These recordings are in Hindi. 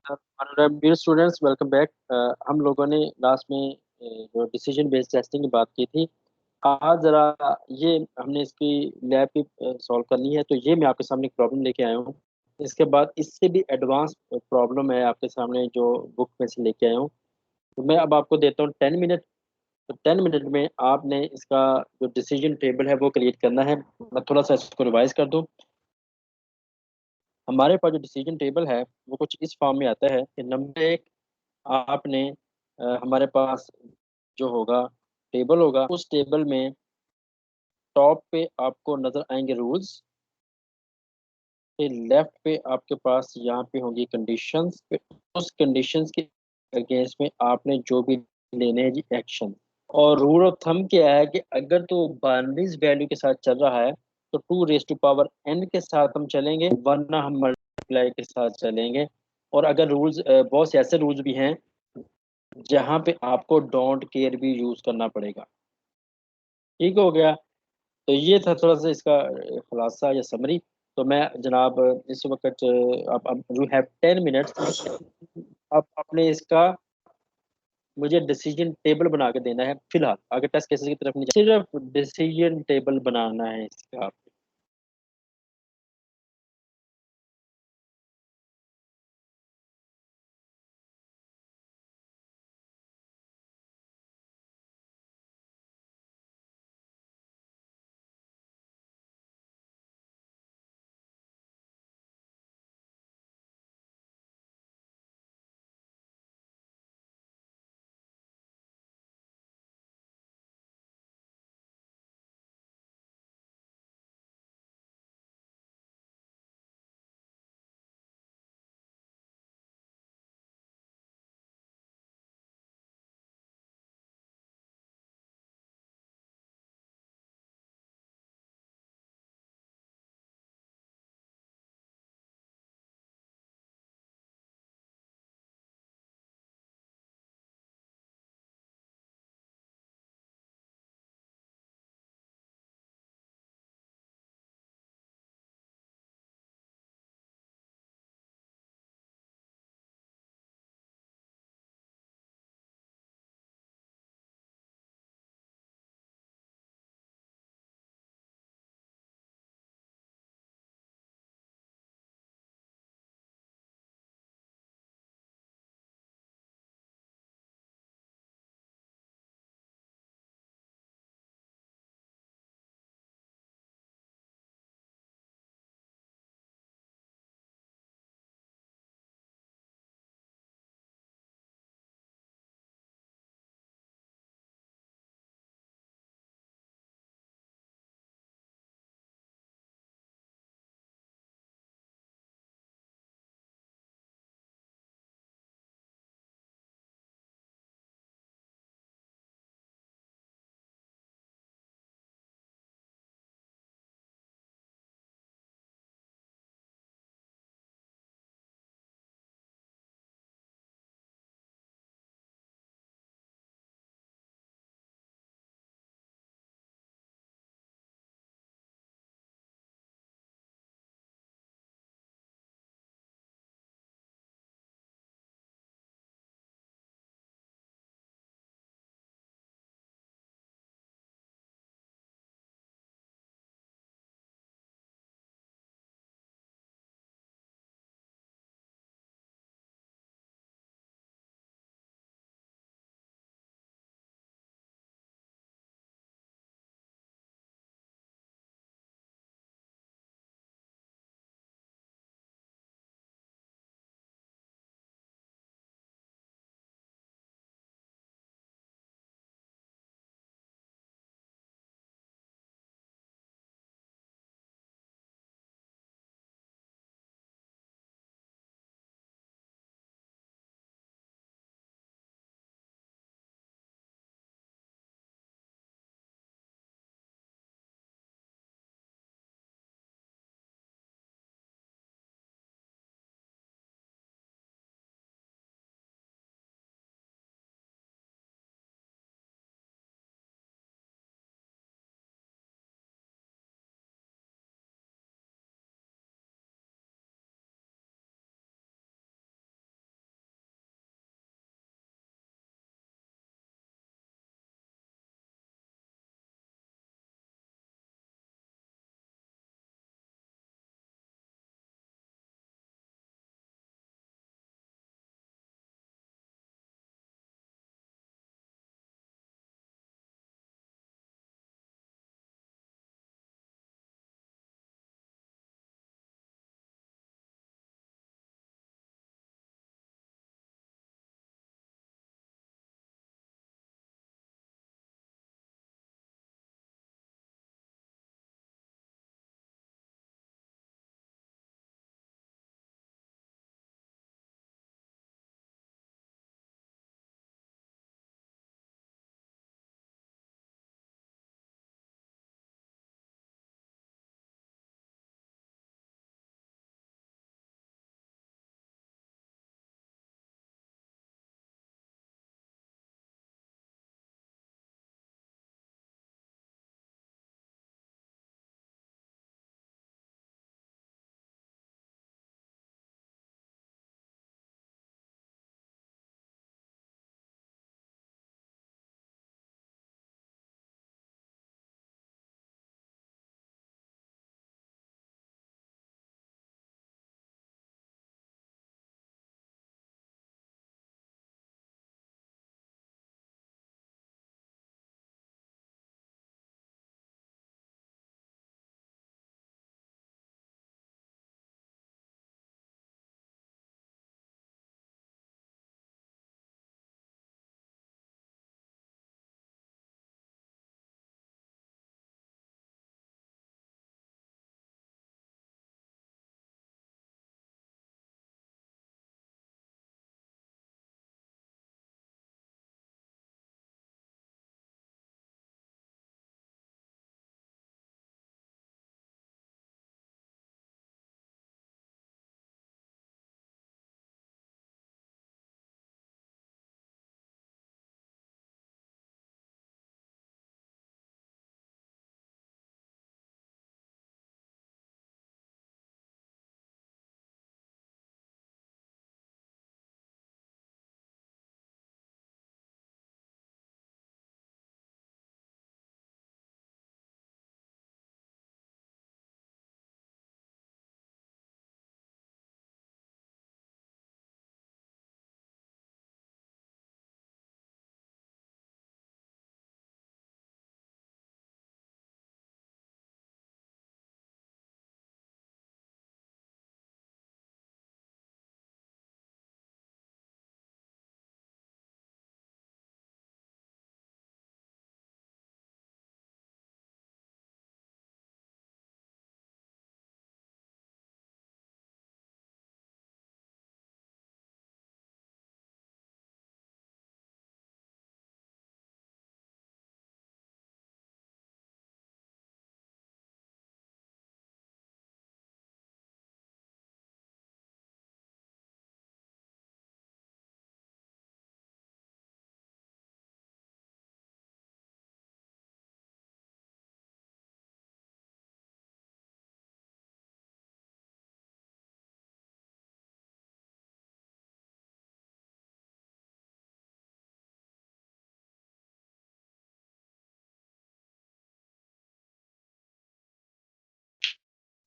Dear students, welcome back. हम लोगों ने लास्ट में जो डिसीजन बेस्ड टेस्टिंग की बात की थी। आज जरा ये हमने इसकी लैब पे सॉल्व करनी है, तो ये मैं आपके सामने एक प्रॉब्लम लेके आया हूँ। इसके बाद इससे भी एडवांस प्रॉब्लम है आपके सामने जो बुक में से लेके आया हूँ। तो मैं अब आपको देता हूँ 10 मिनट। तो 10 मिनट में आपने इसका जो डिसीजन टेबल है वो क्रिएट करना है। मैं थोड़ा सा इसको रिवाइज कर दूँ। हमारे पास जो डिसीजन टेबल है वो कुछ इस फॉर्म में आता है कि नंबर एक, आपने हमारे पास जो होगा टेबल होगा, उस टेबल में टॉप पे आपको नजर आएंगे रूल्स। फिर लेफ्ट पे आपके पास यहाँ पे होंगी कंडीशंस। फिर उस कंडीशंस के अगेंस्ट में आपने जो भी लेने हैं जी एक्शन। और रूल ऑफ थंब क्या है कि अगर तो बाइनरीज वैल्यू के साथ चल रहा है तो 2 रेज टू पावर n के साथ हम चलेंगे, वरना हम मल्टीप्लाई के साथ चलेंगे। और अगर रूल्स बहुत से ऐसे रूल्स भी हैं जहाँ पे आपको डोंट केयर भी यूज करना पड़ेगा। ठीक हो गया। तो ये था थोड़ा सा इसका खुलासा या समरी। तो मैं जनाब इस वक्त आप यू हैव 10 मिनट्स। आप अपने इसका मुझे डिसीजन टेबल बना के देना है। फिलहाल आगे टेस्ट केसेस की तरफ नहीं सिर्फ डिसीजन टेबल बनाना है इसका।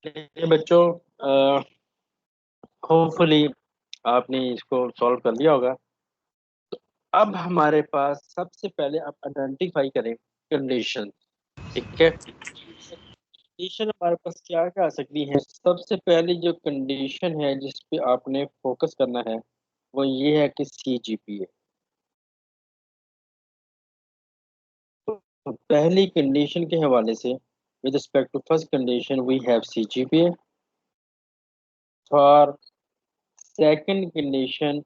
चलिए बच्चों, होपफुली आपने इसको सॉल्व कर लिया होगा। अब हमारे पास सबसे पहले आप आइडेंटिफाई करें कंडीशन। ठीक है, कंडीशन हमारे पास क्या क्या आ सकती है। सबसे पहली जो कंडीशन है जिस पे आपने फोकस करना है वो ये है कि CGPA। तो पहली कंडीशन के हवाले से with respect to first condition we have CGPA। For second condition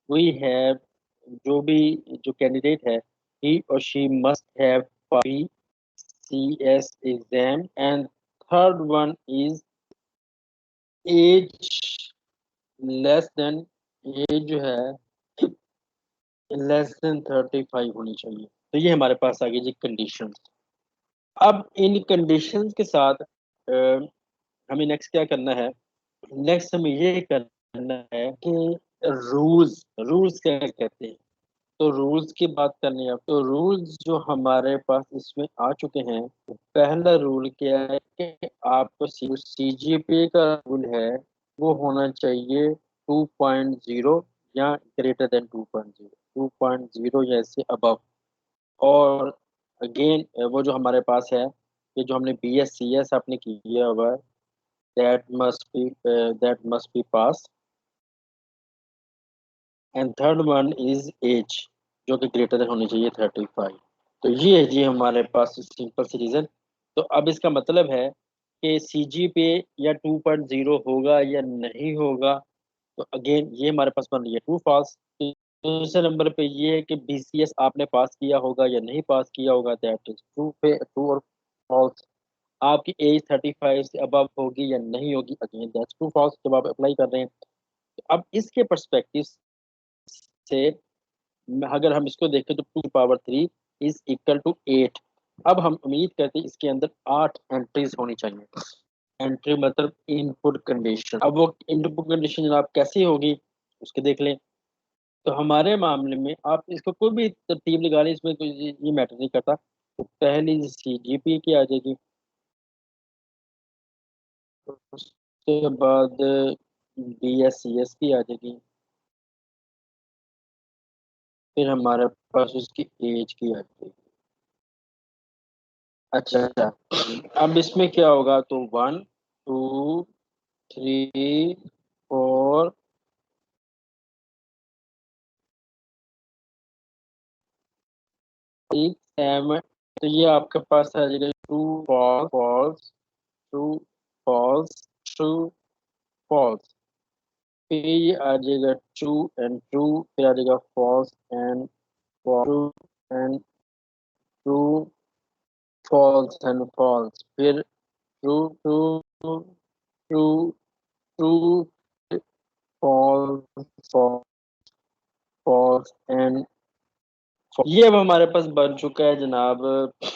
we have, जो भी जो कैंडिडेट है, ही और she must have CS exam, and third one is age less than, age जो है लेस देन 35 होनी चाहिए। तो ये हमारे पास आ गई जी कंडीशंस। अब इन कंडीशंस के साथ हमें नेक्स्ट क्या करना है। नेक्स्ट हमें ये करना है कि रूल्स, रूल्स क्या कहते हैं। तो रूल्स की बात करनी है। तो रूल्स जो हमारे पास इसमें आ चुके हैं, तो पहला रूल क्या है कि आपको CGPA का रूल है वो होना चाहिए 2.0 या ग्रेटर देन 2.0, 2.0 या इससे अबव। और अगेन वो जो हमारे पास है, ये जो हमने BScs आपने किया हुआ है, that must be pass. And third one is age, जो कि ग्रेटर देन होनी चाहिए 35। तो ये है जी हमारे पास सिंपल सी रीजन। तो अब इसका मतलब है कि CGPA या 2.0 होगा या नहीं होगा। तो अगेन ये हमारे पास बन रही है ट्रू फॉल्स। दूसरे नंबर पे ये है कि BCS आपने पास किया होगा या नहीं पास किया होगा, दैट इज ट्रू पे ट्रू और फॉल्स। आपकी एज 35 से अबव होगी या नहीं होगी, अगेन दैट्स ट्रू फॉल्स जब आप अप्लाई कर रहे हैं। तो अब इसके पर्सपेक्टिव से अगर हम इसको देखें तो 2 पावर 3 इज इक्वल टू 8। अब हम उम्मीद करते हैं इसके अंदर 8 एंट्रीज होनी चाहिए। एंट्री मतलब इनपुट कंडीशन। अब वो इनपुट कंडीशन जनाब कैसी होगी उसके देख लें। तो हमारे मामले में आप इसको कोई भी तरतीब लगा लें, इसमें कोई ये मैटर नहीं करता। तो पहली CGPA की आ जाएगी, उसके बाद BScs की आ जाएगी, फिर हमारे पास उसकी एज की आ जाएगी। अच्छा अच्छा, अब इसमें क्या होगा, तो 1 2 3 4 6 7। तो ये आपके पास आ जाएगा true false false, true false, true false. फिर ये आ जाएगा ट्रू एंड ट्रू, फिर आ जाएगा false and true and true, false and false, फिर true true true true, false false and. ये अब हमारे पास बन चुका है जनाब,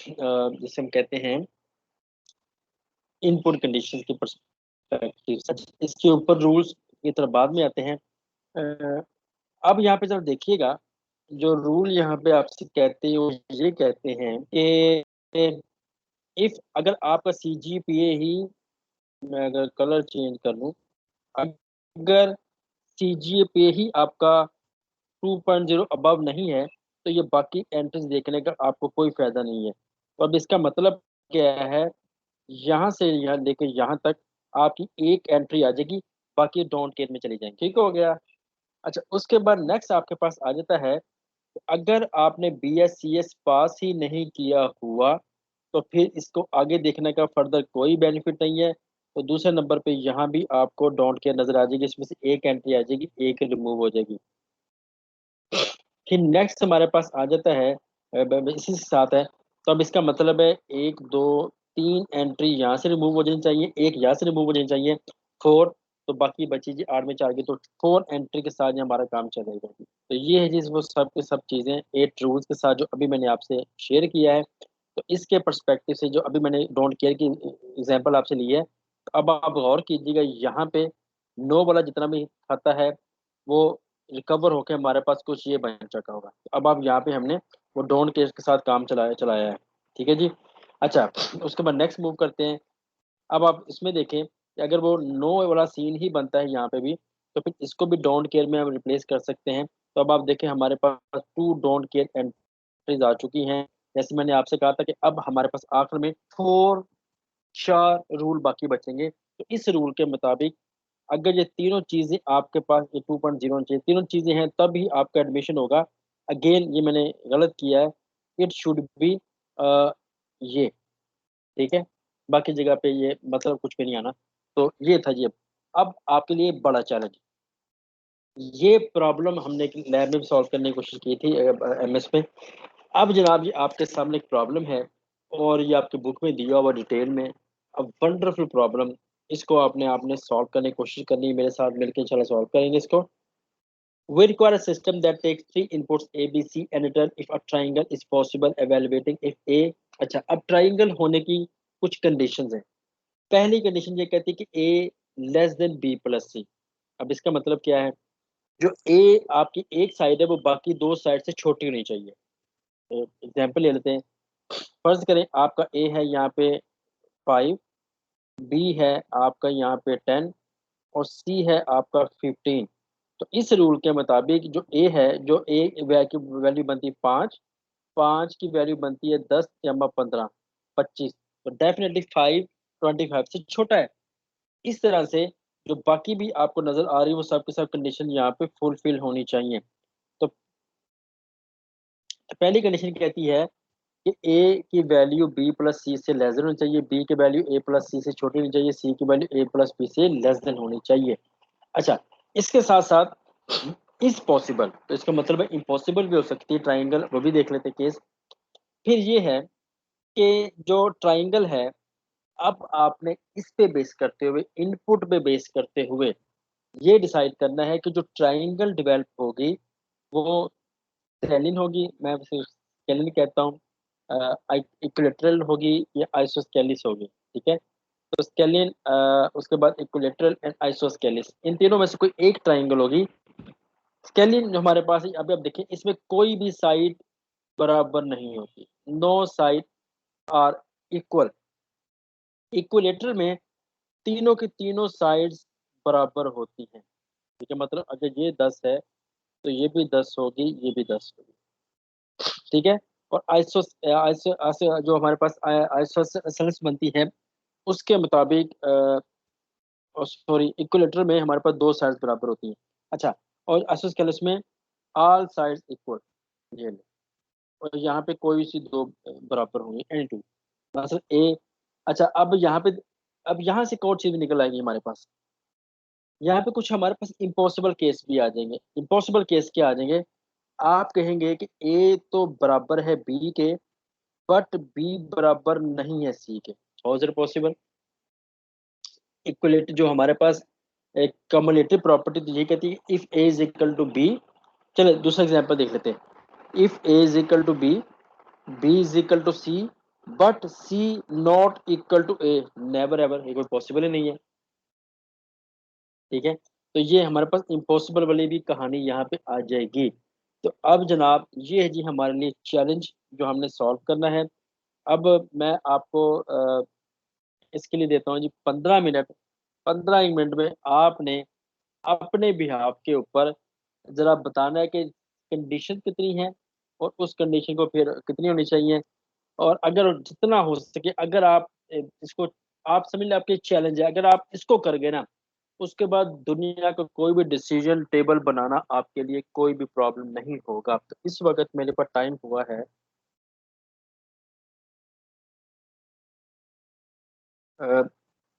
जिसे हम कहते हैं इनपुट कंडीशन के परस्पेक्टिव से। इसके ऊपर रूल्स की तरफ बाद में आते हैं। अ, अब यहाँ पे जब देखिएगा, जो रूल यहाँ पे आपसे कहते हैं वो ये कहते हैं कि इफ अगर आपका CGPA ही, मैं अगर कलर चेंज कर लूँ, अगर CGPA ही आपका 2.0 अबव नहीं है तो ये बाकी एंट्रीज देखने का आपको कोई फायदा नहीं है। तो अब इसका मतलब क्या है, यहाँ से यहाँ लेके यहाँ तक आपकी एक एंट्री आ जाएगी, बाकी डोंट केयर में चली जाएंगी। ठीक हो गया। अच्छा, उसके बाद नेक्स्ट आपके पास आ जाता है, अगर आपने BScs पास ही नहीं किया हुआ तो फिर इसको आगे देखने का फर्दर कोई बेनिफिट नहीं है। तो दूसरे नंबर पे यहाँ भी आपको डोंट केयर नजर आ जाएगी, इसमें से एक एंट्री आ जाएगी, एक रिमूव हो जाएगी। फिर नेक्स्ट हमारे पास आ जाता है, इसी के साथ है। तो अब इसका मतलब है 1 2 3 एंट्री यहाँ से रिमूव हो जानी चाहिए, एक यहाँ से रिमूव हो जानी चाहिए, 4। तो बाकी बची जी 8 में 4 की, तो 4 एंट्री के साथ ही हमारा काम चलेगा। तो ये है जी वो सब के सब चीज़ें 8 रूल्स के साथ जो अभी मैंने आपसे शेयर किया है। तो इसके पर्सपेक्टिव से जो अभी मैंने डोंट केयर की एग्जांपल आपसे ली है, तो अब आप गौर कीजिएगा यहाँ पे नो वाला जितना भी खाता है वो रिकवर होके हमारे पास कुछ ये बन चुका होगा। तो अब आप यहाँ पे हमने वो डोंट केयर के साथ काम चलाया चलाया है। ठीक है जी। अच्छा, उसके बाद नेक्स्ट मूव करते हैं। अब आप इसमें देखें कि अगर वो नो वाला सीन ही बनता है यहाँ पे भी, तो फिर इसको भी डोंट केयर में हम रिप्लेस कर सकते हैं। तो अब आप देखें हमारे पास 2 डोंट केयर एंट्रीज आ चुकी हैं। जैसे मैंने आपसे कहा था कि अब हमारे पास आखिर में 4 रूल बाकी बचेंगे। तो इस रूल के मुताबिक अगर ये तीनों चीजें आपके पास, ये 2.0 होनी चाहिए, तीनों चीजें हैं, तब ही आपका एडमिशन होगा। अगेन ये मैंने गलत किया है, इट शुड बी ये, ठीक है। बाकी जगह पे ये मतलब कुछ भी नहीं आना। तो ये था जी। अब आपके लिए बड़ा चैलेंज, ये प्रॉब्लम हमने लैब में भी सॉल्व करने की कोशिश की थी एमएस में। अब जनाब ये आपके सामने एक प्रॉब्लम है, और ये आपकी बुक में दिया हुआ डिटेल में। अब वंडरफुल प्रॉब्लम, इसको आपने आपने सॉल्व करने की कोशिश करनी है, मेरे साथ मिलकर इंशाल्लाह सॉल्व करेंगे इसको। We require a system that takes three inputs A, B, C and return if a triangle is possible, evaluating if A। अच्छा, अब ट्राइंगल होने की कुछ कंडीशंस हैं। पहली कंडीशन ये कहती है कि A less than B plus C। अब इसका मतलब क्या है? जो A आपकी एक साइड है वो बाकी दो साइड से छोटी होनी चाहिए। एग्जाम्पल ले लेते हैं। फर्ज करें आपका A है यहाँ पे 5, B है आपका यहाँ पे 10 और C है आपका 15। तो इस रूल के मुताबिक जो ए है, जो ए की वैल्यू बनती है 5, 5 की वैल्यू बनती है 10 जमा 15, 25। तो डेफिनेटली 5 25 से छोटा है। इस तरह से जो बाकी भी आपको नजर आ रही है वो सब के सब कंडीशन यहाँ पे फुलफिल होनी चाहिए। तो पहली कंडीशन कहती है कि ए की वैल्यू बी प्लस सी से लेस देन होनी चाहिए, बी की वैल्यू ए प्लस सी से छोटी होनी चाहिए, सी की वैल्यू ए प्लस बी से लेस देन होनी चाहिए। अच्छा, इसके साथ साथ इज पॉसिबल, तो इसका मतलब है इम्पॉसिबल भी हो सकती है ट्राइंगल, वो भी देख लेते हैं केस। फिर ये है कि जो ट्राइंगल है, अब आपने इस पे बेस करते हुए, इनपुट पे बेस करते हुए ये डिसाइड करना है कि जो ट्राइंगल डेवलप होगी वो स्केलिन होगी, मैं उसे स्केलिन कहता हूँ, इक्विलेटरल होगी या आइसोस्केलिस होगी, ठीक है। तो स्केलिन, उसके बाद इक्विलेटरल एंड आइसोस्केलिस, इन तीनों में से कोई एक ट्राइंगल होगी। स्केलिन जो हमारे पास है, अभी आप देखिए इसमें कोई भी साइड बराबर नहीं होती, no side are equal. Equilateral में तीनों की तीनों साइड्स बराबर होती हैं, ठीक है। मतलब अगर ये 10 है तो ये भी 10 होगी, ये भी 10 होगी, ठीक है। और आइसो आइसो आइसो जो हमारे पाइस आइसोसेलेस बनती है, उसके मुताबिक सॉरी, इक्विलेटरल में हमारे पास दो साइड्स बराबर होती हैं। अच्छा, और आइसोस्केलस में ऑल साइड्स इक्वल, ये ले। और यहाँ पे कोई सी दो बराबर होंगे, एनी टू, मतलब ए। अच्छा, अब यहाँ पे, अब यहाँ से एक और चीज निकल आएगी हमारे पास। यहाँ पे कुछ हमारे पास इम्पॉसिबल केस भी आ जाएंगे। इम्पॉसिबल केस क्या आ जाएंगे? आप कहेंगे कि ए तो बराबर है बी के, बट बी बराबर नहीं है सी के। How is it possible? इक्वलेट जो हमारे पास एक कम्युलेटिव प्रॉपर्टी तो ये कहती है if A is equal to B. चलो दूसरा एग्जांपल देख लेते हैं। If A is equal to B, B is equal to C, but C not equal to A, never ever, ये कोई पॉसिबल ही नहीं है, ठीक है। तो ये हमारे पास इम्पॉसिबल वाली भी कहानी यहाँ पे आ जाएगी। तो अब जनाब ये है जी हमारे लिए चैलेंज जो हमने सॉल्व करना है। अब मैं आपको इसके लिए देता हूँ जी 15 मिनट। 15 मिनट में आपने अपने बिहाफ के ऊपर जरा बताना है कि कंडीशन कितनी है, और उस कंडीशन को फिर कितनी होनी चाहिए। और अगर जितना हो सके, अगर आप इसको, आप समझ लें आपके चैलेंज है, अगर आप इसको कर गए ना, उसके बाद दुनिया का कोई भी डिसीजन टेबल बनाना आपके लिए कोई भी प्रॉब्लम नहीं होगा। तो इस वक्त मेरे पास टाइम हुआ है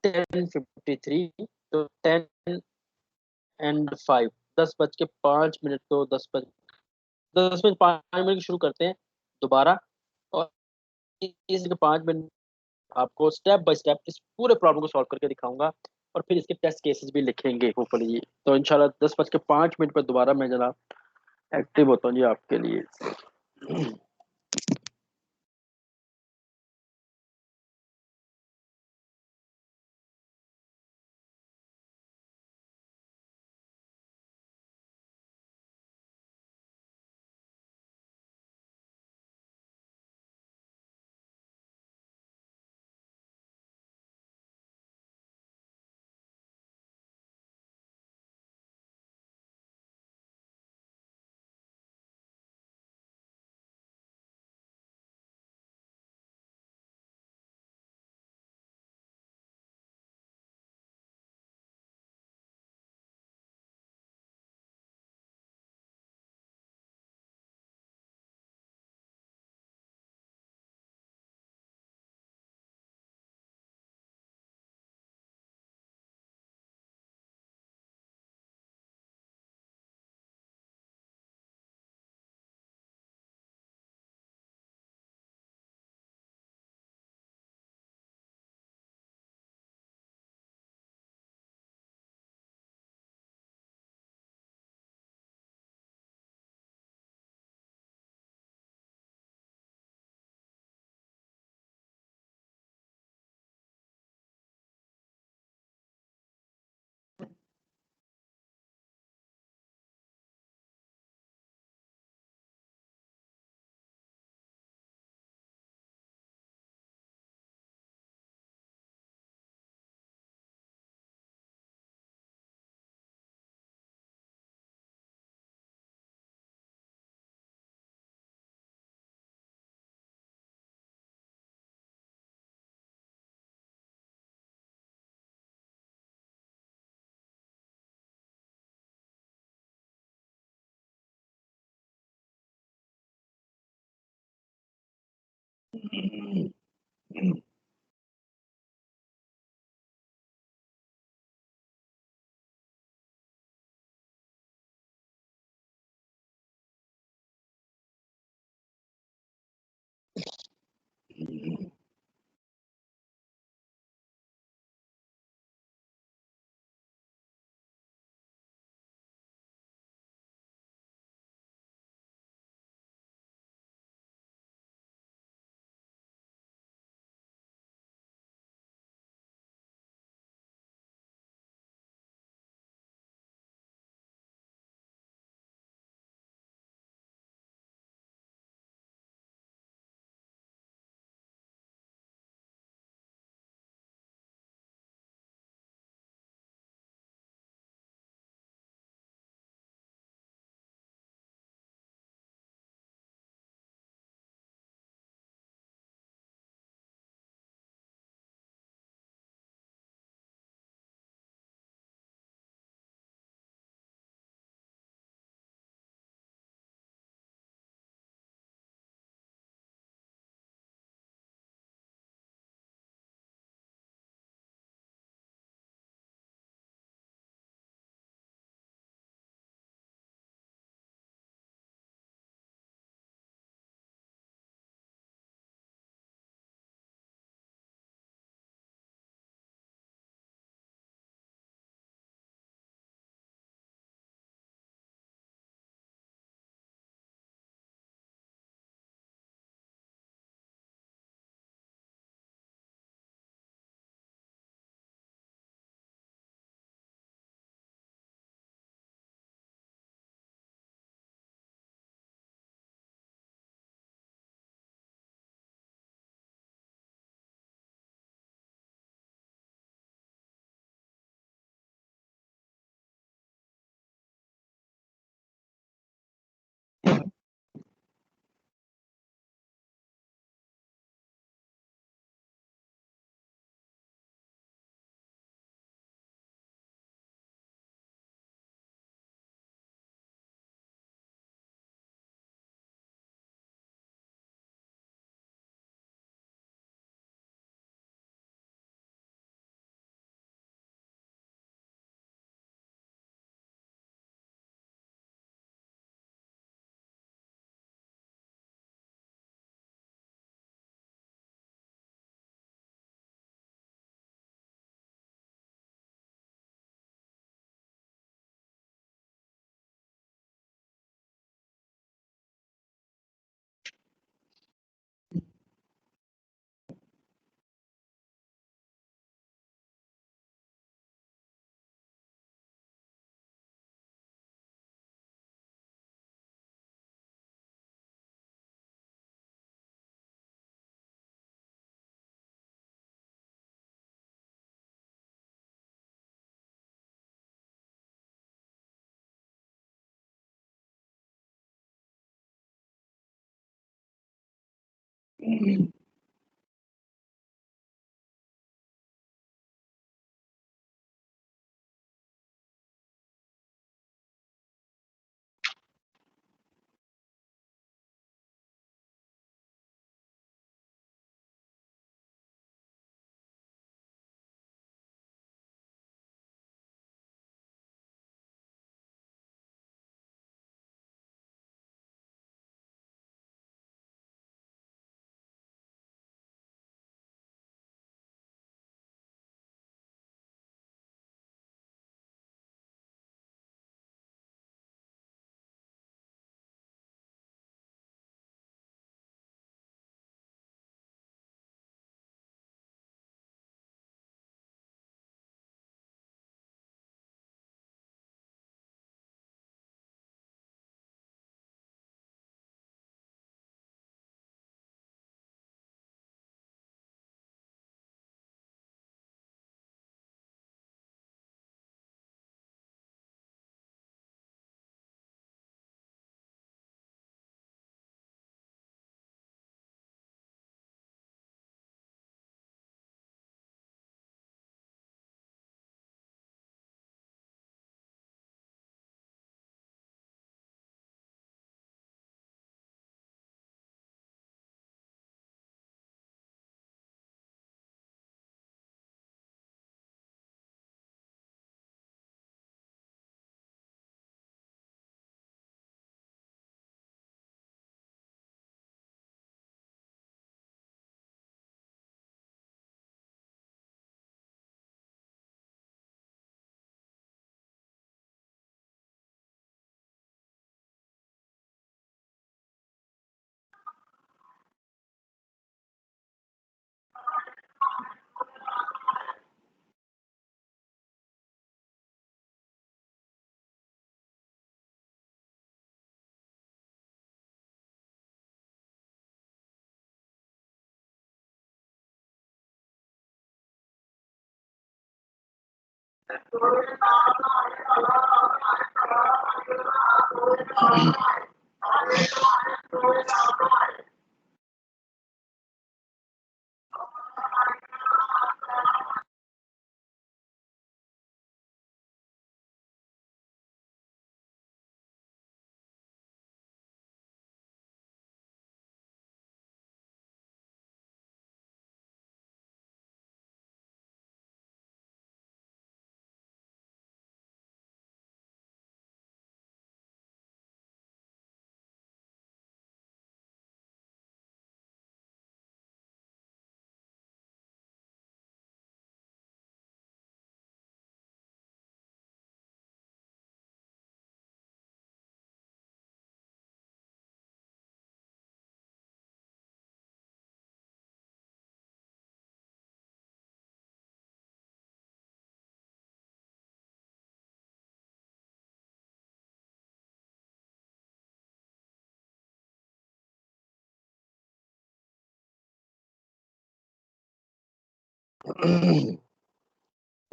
10:53। तो 10:05, 10:05, तो 10:05 शुरू करते हैं दोबारा। और इस 5 मिनट आपको स्टेप बाय स्टेप इस पूरे प्रॉब्लम को सॉल्व करके दिखाऊंगा, और फिर इसके टेस्ट केसेस भी लिखेंगे होपफुली। तो इंशाल्लाह 10:05 पर दोबारा मैं जनाब एक्टिव होता हूँ जी आपके लिए।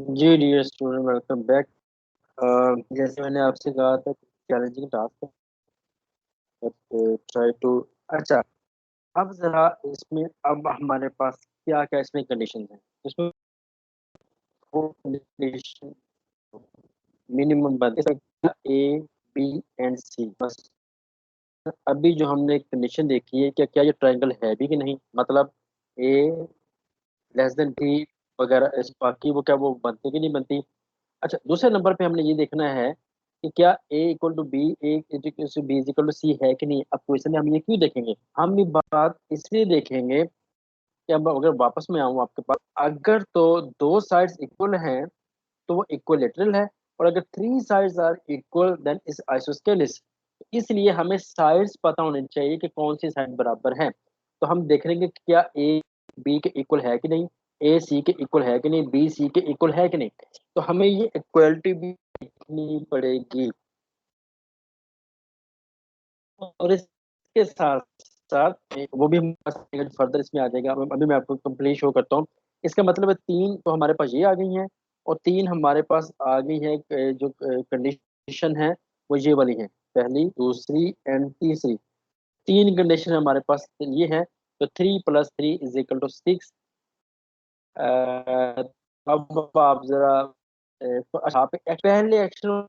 जी डियर स्टूडेंट, वेलकम बैक। जैसे मैंने आपसे कहा था, चैलेंजिंग टास्क है, ट्राई टू। अच्छा, अब जरा इसमें, अब हमारे पास क्या क्या इसमें कंडीशन है। इसमें वो कंडीशन मिनिमम बनते हैं, ए, बी एंड सी बस। अभी जो हमने कंडीशन देखी है, क्या क्या ये ट्रायंगल है भी कि नहीं, मतलब ए लेस देन बी वगैरह, बाकी वो क्या वो बनती कि नहीं बनती। अच्छा, दूसरे नंबर पे हमने ये देखना है कि क्या A equal to B, A equal to B equal to C है कि नहीं। अब क्वेश्चन में हम ये क्यों देखेंगे, हम ये बात इसलिए देखेंगे कि अब अगर वापस में आऊं आपके पास, अगर तो दो साइड्स इक्वल हैं तो वो इक्वलेटरल है, और अगर three sides are equal then is isosceles. इसलिए हमें साइड्स पता होने चाहिए कि कौन सी साइड बराबर है। तो हम देख लेंगे कि क्या ए बी के इक्वल है कि नहीं, ए सी के इक्वल है कि नहीं, बी सी के इक्वल है कि नहीं। तो हमें ये इक्वलिटी भी देखनी पड़ेगी। और इसके साथ साथ वो भी फर्दर इसमें आ जाएगा। अभी मैं आपको कंप्लीट शो करता हूँ। इसका मतलब है तीन तो हमारे पास ये आ गई हैं, और तीन हमारे पास आ गई है जो कंडीशन है वो ये वाली है, पहली दूसरी एंड तीसरी। तीन कंडीशन हमारे पास ये है। तो 3 + 3 = 6। अब आप जरा आप पहले एक्शन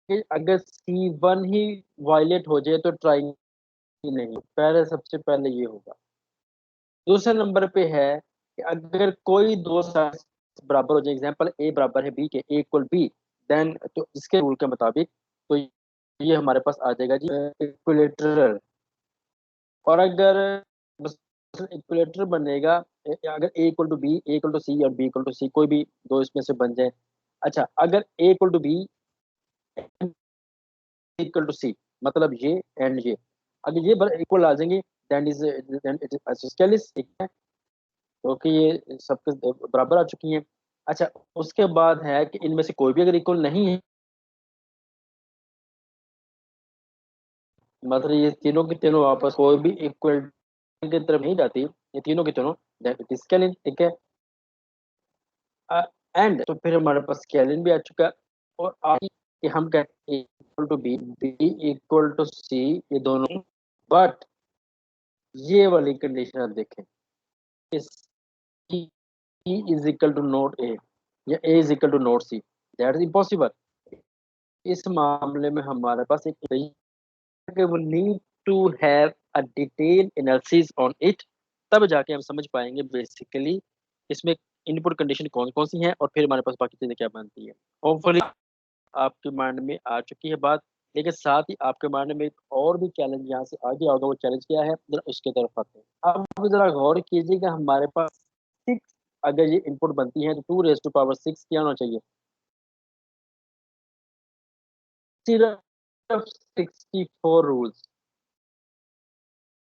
कि अगर C1 ही वायलेट हो जाए तो ट्राई नहीं, पहले सबसे पहले ये होगा। दूसरे नंबर पे है कि अगर कोई दो साइड्स बराबर हो जाए, एग्जांपल A बराबर है B के, A इक्वल B, देन तो इसके रूल के मुताबिक तो ये हमारे पास आ जाएगा जी इक्विलेटरल। और अगर बस इक्विलेटरल बनेगा अगर A equal to B, A equal to C और B इक्वल टू C, कोई भी दो इसमें से बन जाए। अच्छा, अगर A equal to B equal to C, मतलब ये एंड ये, अगर ये इक्वल आ जाएंगे देन इज आइसोस्केलिस, ठीक है, क्योंकि ये सबके बराबर आ चुकी हैं। अच्छा, उसके बाद है कि इनमें से कोई भी अगर इक्वल नहीं है, मतलब ये तीनों की तीनों वापस कोई भी इक्वल की तरफ नहीं जाती, ये तीनों की तीनों स्केलिन, ठीक है। एंड तो फिर हमारे पास स्केलिन भी आ चुका है। और आगे कि हम कहते हैं equal to B, B equal to C, ये दोनों, बट ये वाली कंडीशन आप देखें, इस E is equal to node A या A is equal to node C, that is impossible। इस मामले में हमारे पास एक we need to have a detailed analysis on it, तब जाके हम समझ पाएंगे बेसिकली इसमें इनपुट कंडीशन कौन कौन सी हैं और फिर हमारे पास बाकी चीजें क्या बनती है। होपफुली आपके माइंड में आ चुकी है बात, लेकिन साथ ही आपके माइंड में एक और भी चैलेंज यहाँ से आगे होगा, वो चैलेंज क्या है जरा उसके तरफ आते हैं। अब जरा गौर कीजिएगा, हमारे पास 6 अगर ये इनपुट बनती है तो 2⁶ क्या होना चाहिए, सिर्फ 64 रूल्स,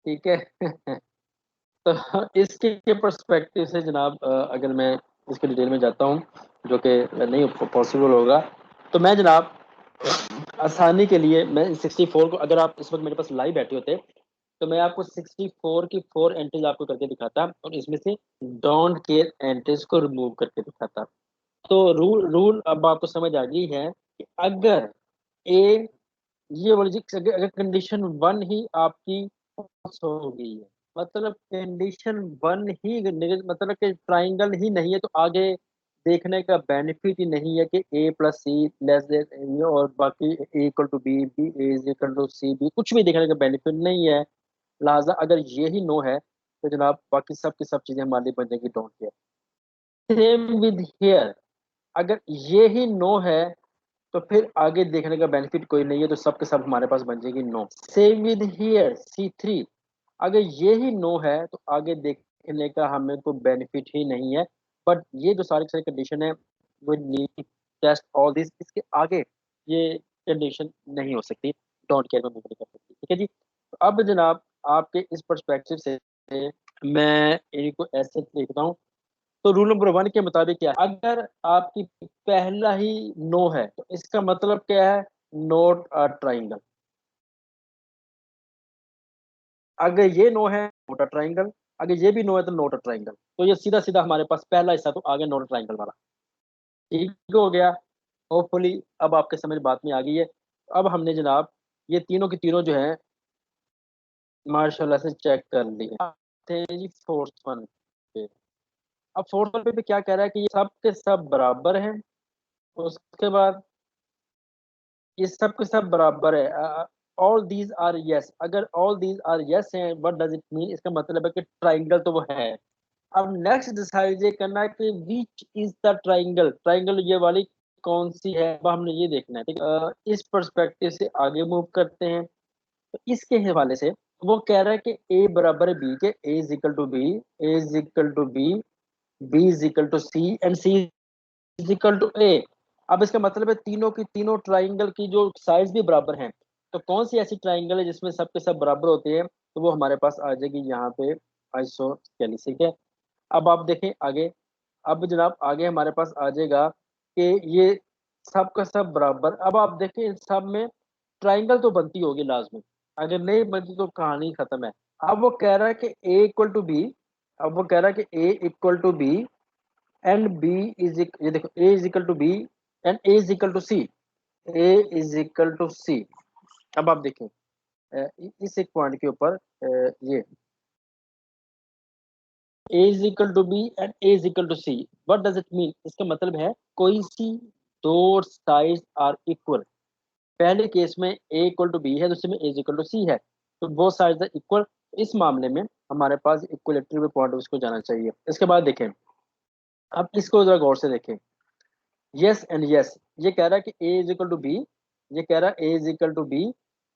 ठीक है। तो इसके पर्सपेक्टिव से जनाब अगर मैं इसके डिटेल में जाता हूँ, जो कि नहीं पॉसिबल होगा, तो मैं जनाब आसानी के लिए मैं 64 को, अगर आप इस वक्त मेरे पास लाइव बैठे होते तो मैं आपको 64 की 4 एंट्रीज आपको करके दिखाता और इसमें से डोंट केयर एंट्रीज को रिमूव करके दिखाता। तो रूल रूल अब आपको समझ आ गई है कि अगर ए, ये वाली चीज, अगर कंडीशन 1 ही आपकी false हो गई है, मतलब कंडीशन 1 ही मतलब कि ट्राइंगल ही नहीं है, तो आगे देखने का बेनिफिट ही नहीं है कि A + C < और बाकी A equal to B, B A is equal to C, B, कुछ भी देखने का बेनिफिट नहीं है। लिहाजा अगर ये ही नो है तो जनाब बाकी सब की सब चीजें हमारी बन जाएगी don't care. Same with here, अगर ये ही नो है तो फिर आगे देखने का बेनिफिट कोई नहीं है, तो सब के सब हमारे पास बन जाएगी no. Same with here C3, अगर ये ही नो है तो आगे देखने का हमें कोई बेनिफिट ही नहीं है। बट ये जो सारी सारी कंडीशन है वो नीड टेस्ट ऑल दिस, इसके आगे ये कंडीशन नहीं हो सकती, डोंट केयर में मूव नहीं कर सकती, ठीक है जी। तो अब जनाब आपके इस पर्सपेक्टिव से मैं इनको ऐसे देखता हूँ। तो रूल नंबर 1 के मुताबिक क्या है, अगर आपकी पहला ही नो है तो इसका मतलब क्या है, नोट अ ट्राइंगल। अगर ये नो है नोट अ ट्राइंगल, अगर ये भी नो है तो नोट अ ट्राइंगल, तो ये सीधा सीधा हमारे पास पहला हिस्सा तो आ गया नोट अ ट्राइंगल वाला, ठीक हो गया। होपफुली अब आपके समझ बात में आ गई है। अब हमने जनाब ये तीनों की तीनों जो है माशाल्लाह से चेक कर ली थे जी फोर्थ वन पे। अब फोर्थ वन पे क्या कह रहा है कि ये सब के सब बराबर हैं। उसके बाद ये सब के सब बराबर है, ऑल दीज आर यस, अगर ऑल दीज आर यस हैं व्हाट डज इट मीन, इसका मतलब है कि ट्राइंगल तो वो है। अब नेक्स्ट डिसाइड ये करना है कि which is the triangle, triangle ये वाली कौन सी है, अब हमने ये देखना है, ठीक है। इस पर्सपेक्टिव से आगे मूव करते हैं। तो इसके हवाले से वो कह रहा है कि ए बराबर है बी के, A is equal to B, A is equal to B, B is equal to C and C is equal to A. अब इसका मतलब है तीनों की तीनों ट्राइंगल की जो साइड्स भी बराबर हैं, तो कौन सी ऐसी ट्राइंगल है जिसमें सब के सब बराबर होते हैं, तो वो हमारे पास आ जाएगी यहाँ पे आइसोस्केलिस, ठीक है। अब आप देखें आगे, अब जनाब आगे हमारे पास आ जाएगा कि ये सब का सब बराबर। अब आप देखें इन सब में ट्राइंगल तो बनती होगी लाजमी, अगर नहीं बनती तो कहानी खत्म है। अब वो कह रहा है कि ए इक्वल टू बी, अब वो कह रहा है कि A equal to B and B is, ये देखो A is equal to B and A is equal to C, A is equal to C. अब आप देखें इस एक पॉइंट के ऊपर ये A is equal to B and A is equal to C. What does it mean? इसका मतलब है कोई सी दो साइड्स आर इक्वल। पहले केस में ए इक्वल टू बी है, दूसरे में A is equal to C है, तो बोथ साइड्स आर इक्वल। इस मामले में हमारे पास इक्वलिटी पॉइंट उसको जाना चाहिए। इसके बाद देखें, अब इसको जरा गौर से देखें। यस एंड यस, ये कह रहा है कि A is equal to B, ये कह रहा है A is equal to B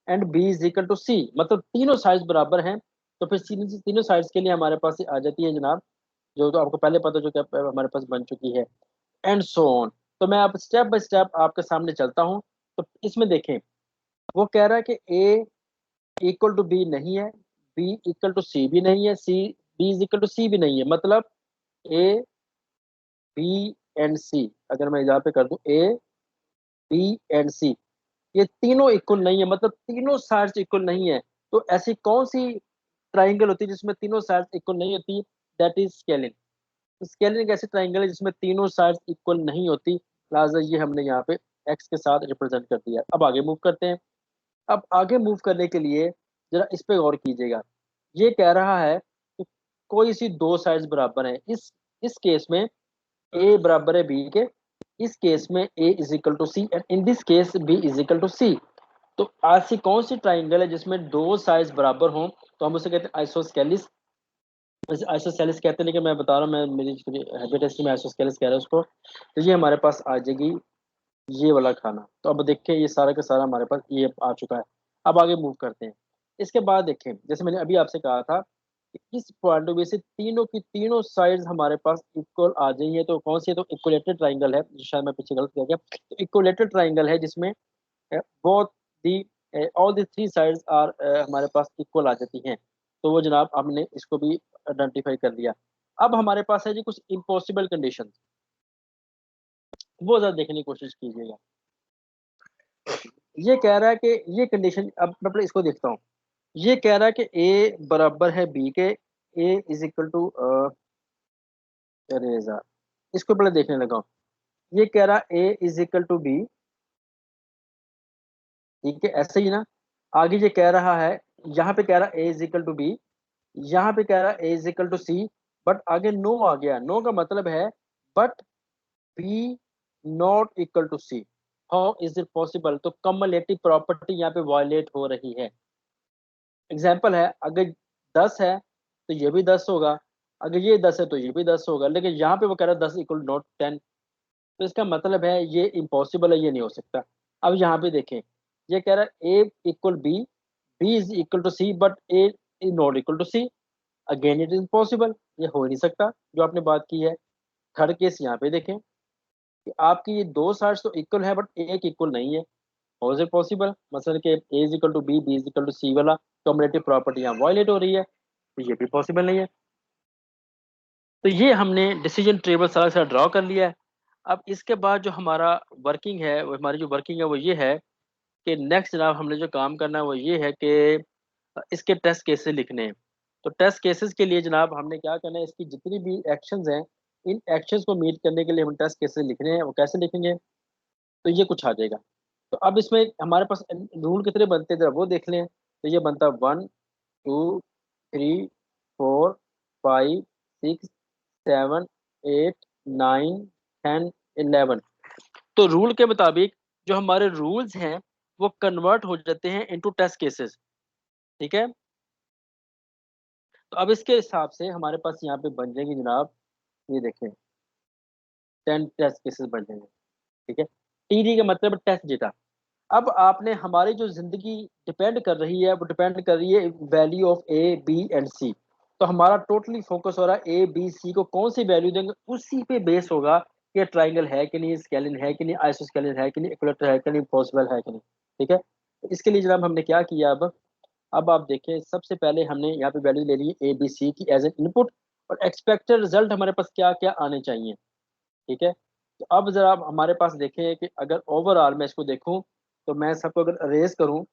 and B is equal to C, मतलब तीनों साइड्स बराबर हैं। तो फिर तीनों साइड्स के लिए हमारे पास ये आ जाती है जनाब, जो तो आपको पहले पता, जो कि हमारे पास बन चुकी है, एंड सो ऑन। तो मैं आप स्टेप बाय स्टेप आपके सामने चलता हूँ। तो इसमें देखें, वो कह रहा है कि ए इक्वल टू बी नहीं है, बी इक्वल टू सी भी नहीं है, C B is equal to C भी नहीं है, मतलब ए बी एंड सी, अगर मैं यहाँ पे कर दूं ए बी एंड सी, ये तीनों इक्वल नहीं है, मतलब तीनों साइड्स इक्वल नहीं है। तो ऐसी कौन सी ट्राइंगल होती है जिसमें तीनों साइड्स इक्वल नहीं होती? That is scalene. स्केलिन एक ऐसी ट्राइंगल है जिसमें तीनों साइड्स इक्वल नहीं होती, लिहाजा ये हमने यहाँ पे एक्स के साथ रिप्रेजेंट कर दिया। अब आगे मूव करते हैं। अब आगे मूव करने के लिए जरा इस पे गौर कीजिएगा। ये कह रहा है कि कोई सी दो साइड्स बराबर हैं। इस केस में ए बराबर है बी के, इस केस में A is equal to C and in this case B is equal to C. तो ऐसी कौन सी ट्राइंगल है जिसमें दो साइड्स बराबर हों? तो हम उसे कहते हैं आइसोस्केलिस। वैसे आइसोसेलिस कहते हैं, लेकिन मैं बता रहा हूँ, मैं मेरी हैबिट है इसलिए मैं आइसोस्केलिस कह रहा हूँ उसको। तो ये हमारे पास आ जाएगी ये वाला खाना। तो अब देखें, ये सारा का सारा हमारे पास ये आ चुका है। अब आगे मूव करते हैं। इसके बाद देखें, जैसे मैंने अभी आपसे कहा था कि इस पॉइंट ऑफ व्यू से तीनों की तीनों साइड्स हमारे पास इक्वल आ जाएंगे। तो कौन सी है? तो इक्वलेटेड ट्राइंगल है, जो शायद मैं पीछे गलत कह गया। तो इक्वलेटेड ट्राइंगल है जिसमें both the all the three sides are हमारे पास इक्वल आ जाती हैं। तो वो जनाब हमने इसको भी आइडेंटिफाई कर लिया। अब हमारे पास है जी कुछ इम्पॉसिबल कंडीशन, वो जरा देखने की कोशिश कीजिएगा। ये कह रहा है कि ये कंडीशन, अब मैं पहले इसको देखता हूँ। ये कह रहा है कि ए बराबर है बी के, ए इज इक्वल टू, अरे यार, इसको पहले देखने लगा हूँ। ये कह रहा है A is equal to B, ठीक है, ऐसे ही ना। आगे ये कह रहा है, यहाँ पे कह रहा है A is equal to B, यहाँ पे कह रहा है A is equal to C, but आगे नो आ गया। नो का मतलब है but B not equal to C. How is it possible? तो कम्युलेटिव प्रॉपर्टी यहाँ पे वायलेट हो रही है। एग्जाम्पल है, अगर 10 है तो ये भी 10 होगा, अगर ये 10 है तो ये भी 10 होगा, लेकिन यहाँ पे वो कह रहा है 10 इक्वल नॉट 10। तो इसका मतलब है ये इम्पॉसिबल है, ये नहीं हो सकता। अब यहाँ पे देखें, ये कह रहा है A equal B, B is equal to C, but A is not equal to C. Again it is impossible, ये हो ही नहीं सकता जो आपने बात की है। थर्ड केस यहाँ पे देखें कि आपकी ये दो साइड्स तो इक्वल है बट एक इक्वल नहीं है। How is it possible? मतलब कि A is equal to B, B is equal to C वाला कम्युलेटिव प्रॉपर्टी यहाँ वायलेट हो रही है, तो ये भी पॉसिबल नहीं है। तो ये हमने डिसीजन टेबल सारा सारा ड्रॉ कर लिया है। अब इसके बाद जो हमारा वर्किंग है, वो हमारी जो वर्किंग है वो ये है कि नेक्स्ट जनाब हमने जो काम करना है वो ये है कि इसके टेस्ट केसेस लिखने हैं। तो टेस्ट केसेस के लिए जनाब हमने क्या करना है, इसकी जितनी भी एक्शंस हैं, इन एक्शंस को मीट करने के लिए हम टेस्ट केसेस लिखने हैं। वो कैसे लिखेंगे? तो ये कुछ आ जाएगा। तो अब इसमें हमारे पास रूल कितने बनते हैं जरा वो देख लें। तो ये बनता है 1 2 3 4 5 6 7 8 9 10 11। तो रूल के मुताबिक जो हमारे रूल्स हैं वो कन्वर्ट हो जाते हैं इनटू टेस्ट केसेस, ठीक है। तो अब इसके हिसाब से हमारे पास यहाँ पे बन जाएंगे जनाब, ये देखें 10 टेस्ट केसेस बन जाएंगे, ठीक है। टीडी का मतलब टेस्ट डेटा। अब आपने, हमारी जो जिंदगी डिपेंड कर रही है वो डिपेंड कर रही है value of A B and C. तो हमारा टोटली फोकस हो रहा है ए बी सी को कौन सी वैल्यू देंगे, उसी पे बेस होगा कि ट्राइंगल है कि नहीं, स्केलिन है कि नहीं, आइसोस्केलिन है कि नहीं, इक्विलेटरल है कि नहीं, पॉसिबल है कि नहीं, ठीक है। तो इसके लिए जनाब हमने क्या किया, अब आप देखें, सबसे पहले हमने यहाँ पे वैल्यू ले ली ए बी सी की एज एन इनपुट, और एक्सपेक्टेड रिजल्ट हमारे पास क्या क्या आने चाहिए, ठीक है। तो अब जरा आप हमारे पास देखें कि अगर ओवरऑल मैं इसको देखूं, तो मैं सबको अगर अरेज करूं,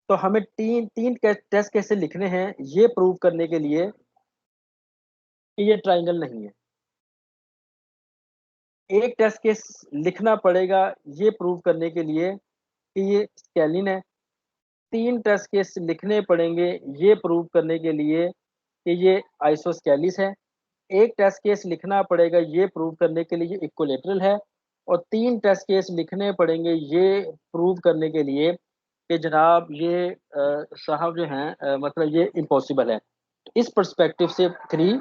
तो हमें तीन तीन टेस्ट कैसे लिखने हैं ये प्रूव करने के लिए कि ये ट्राइंगल नहीं है। एक टेस्ट केस लिखना पड़ेगा ये प्रूव करने के लिए कि ये स्केलिन है। तीन टेस्ट केस लिखने पड़ेंगे ये प्रूव करने के लिए कि ये आइसोस्केलिस है। एक टेस्ट केस लिखना पड़ेगा ये प्रूव करने के लिए ये इक्विलेटरल है, और 3 टेस्ट केस लिखने पड़ेंगे ये प्रूव करने के लिए कि जनाब ये साहब जो हैं मतलब ये इम्पॉसिबल है। तो इस पर्सपेक्टिव से 3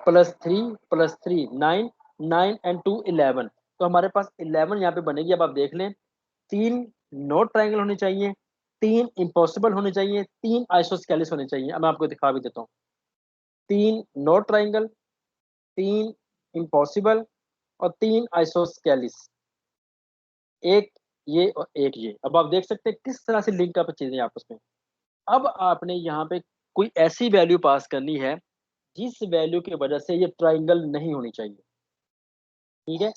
प्लस 3 प्लस 3 9, 9 एंड 2 11, तो हमारे पास 11 यहाँ पे बनेगी। अब आप देख लें, 3 नोट ट्राइंगल होने चाहिए, 3 इम्पॉसिबल होने चाहिए, 3 आइसोस्केलिस होने चाहिए। अब मैं आपको दिखा भी देता हूँ। 3 नोट ट्राइंगल, 3 इम्पॉसिबल और 3 आइसोस्केलिस, एक ये और एक ये। अब आप देख सकते हैं किस तरह से लिंक अप चीजें आपस में। अब आपने यहाँ पे कोई ऐसी वैल्यू पास करनी है जिस वैल्यू की वजह से ये ट्राइंगल नहीं होनी चाहिए, ठीक है,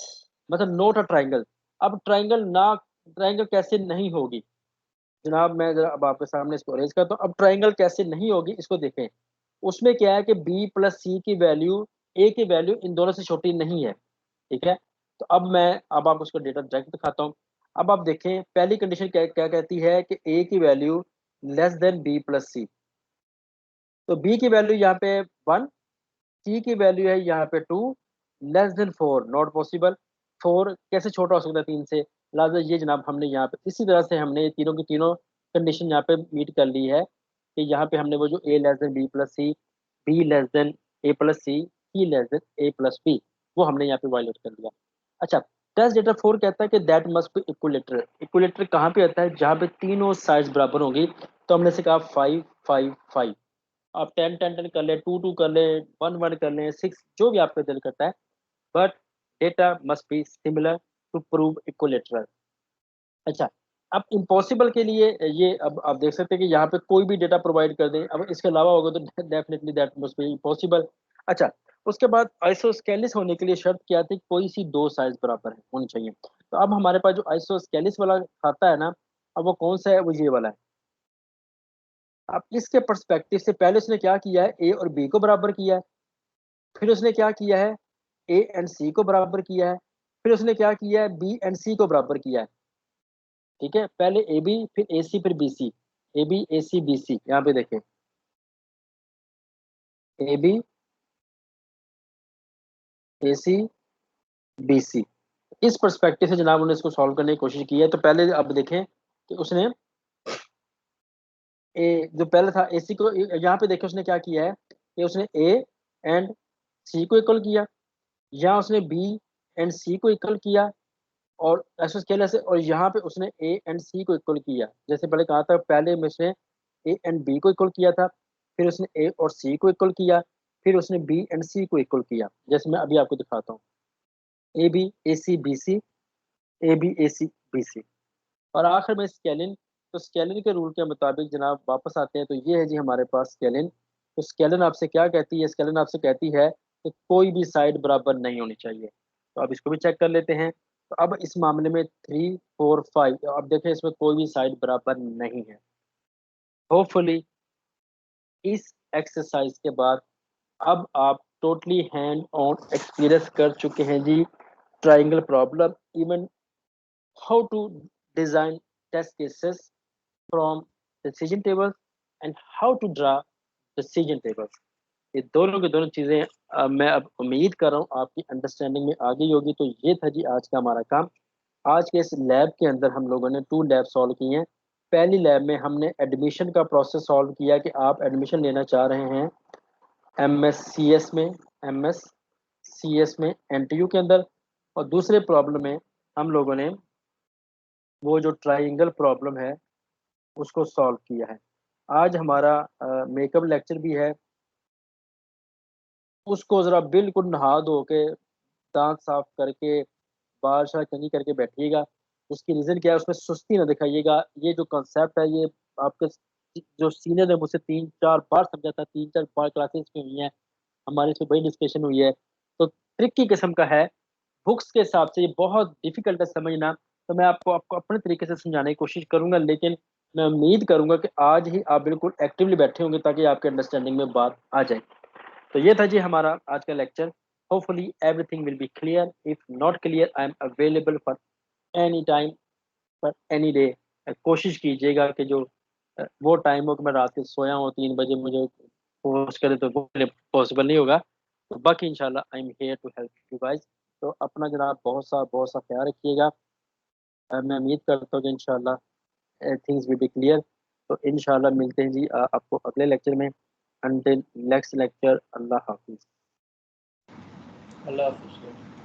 मतलब नोट अ ट्राइंगल। अब ट्राइंगल कैसे नहीं होगी जनाब, मैं जरा अब आपके सामने इसको अरेंज करता हूँ। अब ट्राइंगल कैसे नहीं होगी इसको देखें। उसमें क्या है कि बी प्लस सी की वैल्यू, ए की वैल्यू इन दोनों से छोटी नहीं है, ठीक है। तो अब आपको उसका डेटा डायरेक्ट दिखाता हूँ। अब आप देखें पहली कंडीशन क्या क्या कहती है कि ए की value less than B plus C. तो बी की वैल्यू यहाँ पे 1, सी की वैल्यू है यहाँ पे 2, लेस देन 4 नॉट पॉसिबल। 4 कैसे छोटा हो सकता है 3 से, लिहाजा ये जनाब हमने यहाँ पे इसी तरह से हमने ये तीनों की तीनों कंडीशन यहाँ पे मीट कर ली है कि यहाँ पे हमने वो जो A less than B plus C, B less than A plus C less than A plus B, वो हमने यहाँ पे वायलेट कर दिया। अच्छा, टेस्ट डेटा 4 कहता है कि that must B equilateral. Equilateral कहाँ पे आता है, जहाँ पे तीनों साइड्स बराबर होंगी। तो हमने से कहा 5 5 5, आप 10 10 10 कर ले, 2 2 कर ले, 1 1 कर ले, 6 जो भी आपका दिल करता है, but data must be similar to prove equilateral. अच्छा, अब इम्पॉसिबल के लिए ये अब आप देख सकते हैं कि यहाँ पे कोई भी डेटा प्रोवाइड कर दें, अब इसके अलावा होगा तो definitely that must B impossible. अच्छा, उसके बाद आइसोस्केलिस होने के लिए शर्त क्या थी, कोई सी दो साइज बराबर है होनी चाहिए। तो अब हमारे पास जो आइसोस्केलिस वाला खाता है ना, अब वो कौन सा है, वो ये वाला है। अब इसके पर्सपेक्टिव से पहले उसने क्या किया है, ए और बी को बराबर किया है, फिर उसने क्या किया है, ए एंड सी को बराबर किया है, फिर उसने क्या किया है, बी एंड सी को बराबर किया है, ठीक है। पहले ए बी फिर ए सी फिर B C, A B A C B C, यहाँ पे देखें ए बी ए सी बी सी। इस पर्सपेक्टिव से जनाब उन्होंने इसको सॉल्व करने की कोशिश की है। तो पहले अब देखें कि उसने ए जो पहले था ए सी को, यहाँ पे देखें उसने क्या किया है कि उसने ए एंड सी को इक्वल किया, यहाँ उसने बी एंड सी को इक्वल किया, और ऐसे स्केल ऐसे, और यहाँ पे उसने ए एंड सी को इक्वल किया। जैसे पहले कहा था, पहले में उसने ए एंड बी को इक्वल किया था, फिर उसने ए और सी को इक्वल किया, फिर उसने बी एंड सी को इक्वल किया, जैसे मैं अभी आपको दिखाता हूँ। A B A C B C, A B A C B C, और आखिर में स्केलिन। तो स्केलिन के रूल के मुताबिक जनाब वापस आते हैं, तो ये है जी हमारे पास स्केलिन। तो स्केलिन आपसे क्या कहती है, स्केलिन आपसे कहती है कि कोई भी साइड बराबर नहीं होनी चाहिए। तो अब इसको भी चेक कर लेते हैं। तो अब इस मामले में 3 4 5, अब देखें इसमें कोई भी साइड बराबर नहीं है। होपफुली इस एक्सरसाइज के बाद अब आप टोटली हैंड ऑन एक्सपीरियंस कर चुके हैं जी triangle problem, even how to design test cases from decision table and how to draw decision tables. ये दोनों की दोनों चीज़ें मैं अब उम्मीद कर रहा हूँ आपकी अंडरस्टैंडिंग में आ गई होगी। तो ये था जी आज का हमारा काम। आज के इस लैब के अंदर हम लोगों ने 2 लैब सॉल्व की हैं। पहली लैब में हमने एडमिशन का प्रोसेस सॉल्व किया कि आप एडमिशन लेना चाह रहे हैं एम एस सी एस में, एम एस सी एस में एन टी यू के अंदर। और दूसरे प्रॉब्लम में हम लोगों ने वो जो ट्राइंगल प्रॉब्लम है उसको सॉल्व किया है। आज हमारा मेकअप लेक्चर भी है, उसको ज़रा बिल्कुल नहा धो के दांत साफ करके बाल शाल कंघी करके बैठिएगा। उसकी रीज़न क्या है, उसमें सुस्ती ना दिखाइएगा। ये जो कॉन्सेप्ट है ये आपके जो सीनियर ने मुझसे 3 4 बार समझा था, 3 4 बार क्लासेस में हुई है, हमारी इसमें बड़ी डिस्कशन हुई है। तो ट्रिकी किस्म का है, बुक्स के हिसाब से ये बहुत डिफिकल्ट है समझना। तो मैं आपको आपको अपने तरीके से समझाने की कोशिश करूंगा, लेकिन मैं उम्मीद करूंगा कि आज ही आप बिल्कुल एक्टिवली बैठे होंगे ताकि आपके अंडरस्टैंडिंग में बात आ जाए। तो ये था जी हमारा आज का lecture. Hopefully everything will be clear, if not clear I am available for any time, for any day. कोशिश कीजिएगा कि जो वो टाइम हो कि मैं रात के सोया हूँ 3 बजे, मुझे फोर्स करे तो वो पॉसिबल नहीं होगा। तो बाकी इंशाल्लाह I am here to help you guys. तो अपना जनाब बहुत सा ख्याल रखिएगा। मैं उम्मीद करता हूँ कि इंशाल्लाह थिंग्स विल बी क्लियर। तो इंशाल्लाह मिलते हैं जी आपको अगले लेक्चर में। अंटिल नेक्स्ट लेक्चर, अल्लाह हाफिज। अल्लाह हाफिज़।